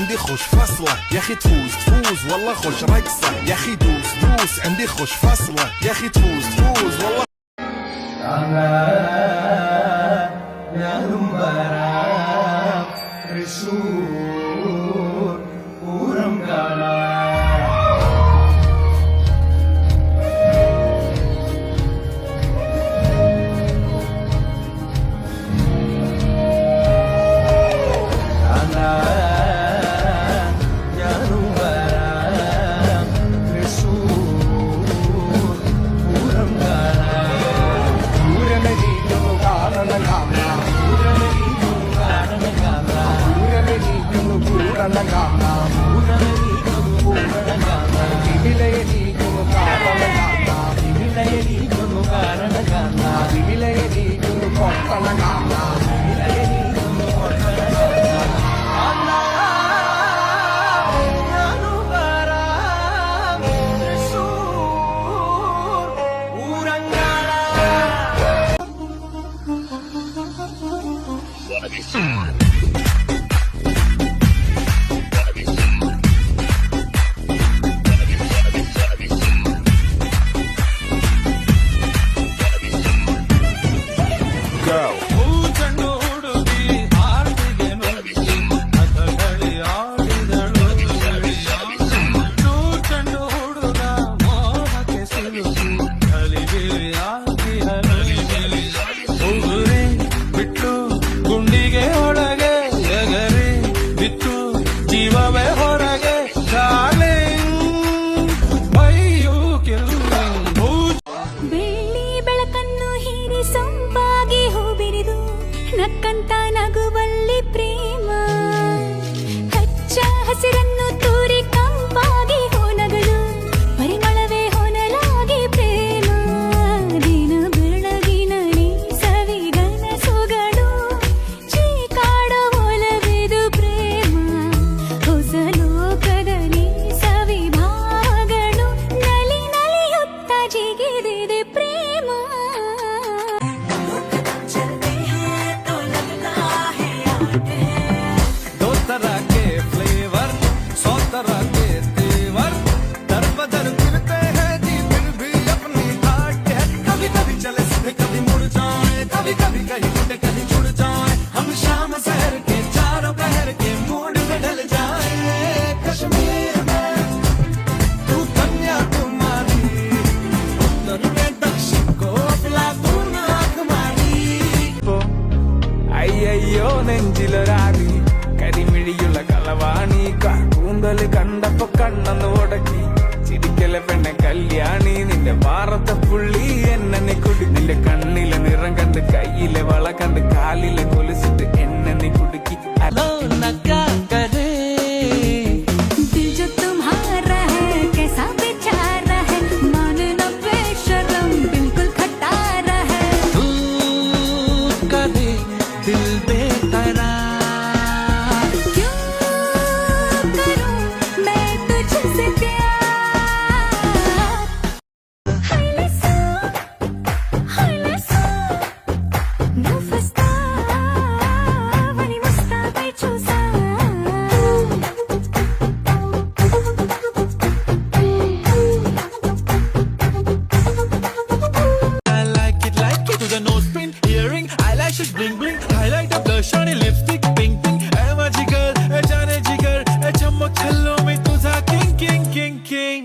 عندي خوش فصلة يا اخي تفوز والله خوش رقصة يا اخي دوس عندي خوش فصلة يا اخي تفوز والله ನಕ್ಕಂತ ನಗುವಲ್ಲಿ ಪ್ರೇಮ ಕಚ್ಚ ಹಸಿರನ್ನು ತೂರಿ ಕಂಪಾಗಿ ಹೊನಗಳು ಪರಿಮಳವೇ ಹೊನಲಾಗಿ ಪ್ರೇಮ ದಿನ ಬೆಳಗಿನಲ್ಲಿ ಸವಿಗನಸುಗಳು ಚೀಕಾಡೋ ಒಲವಿದು ಪ್ರೇಮ ಹೊಸ ಲೋಕದಲ್ಲಿ ಸವಿಭಾಗಗಳು ನಲಿಯುತ್ತ ಜಿಗಿದಿದೆ ಪ್ರೇಮ അയ്യോ നെഞ്ചിലൊരാടി കരിമിഴിയുള്ള കളവാണി കൂന്തല് കണ്ടപ്പോ കണ്ണന്ന് ഉടക്കി ചിരിക്കല പെണ്ണെ കല്യാണി നിന്റെ മാറത്തെ പുള്ളി എന്നെ കുടി നിന്റെ കണ്ണിലെ നിറം കണ്ട് കയ്യിലെ വള കണ്ട് കാലിലെ കൊലുസിട്ട് എന്നെ കുടുക്കി hello നക്കാ bling bling, highlight of the shiny lipstick, pink pink, hey my jigar, hey jaane jigar, hey chamak chhallo mein tujha king king king king.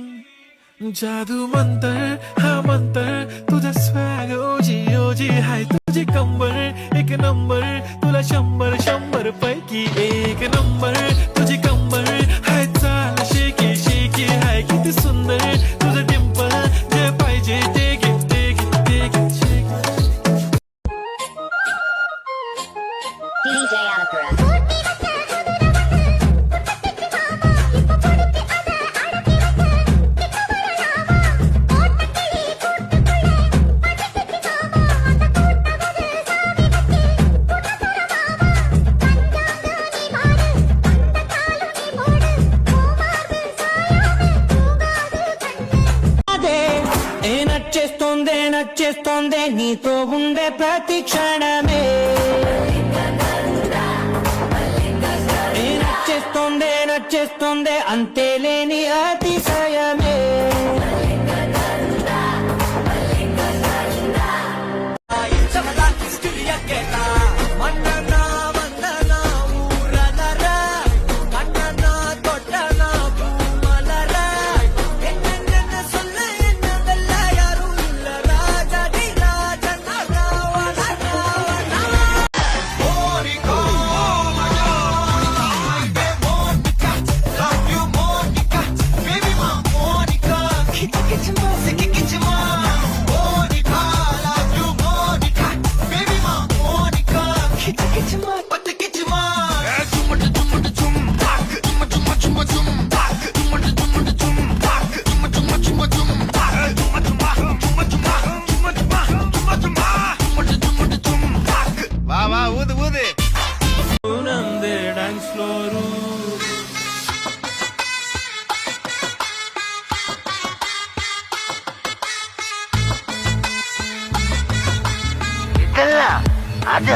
जादू मंतर हाँ मंतर तुझा स्वॅग ओजी हाय तुझी कंबर एक नंबर तुला 100 पैकी एक नंबर तुझी कंबर हाय चाल शेकी शेकी हाय किती सुंदर तुझं डिंपल जे पाहिजे ते घे शेक DJ Alakara. నచ్చేస్తోందే నీతో ఉండే ప్రతి క్షణమే నచ్చేస్తోందే అట్రాక్ట్ చేస్తుంది అంతేలేని అతిశయమే ನಂದೇ ಡ್ಯಾನ್ಸ್ ಫ್ಲೋರು ಇದಲ್ಲ ಅದು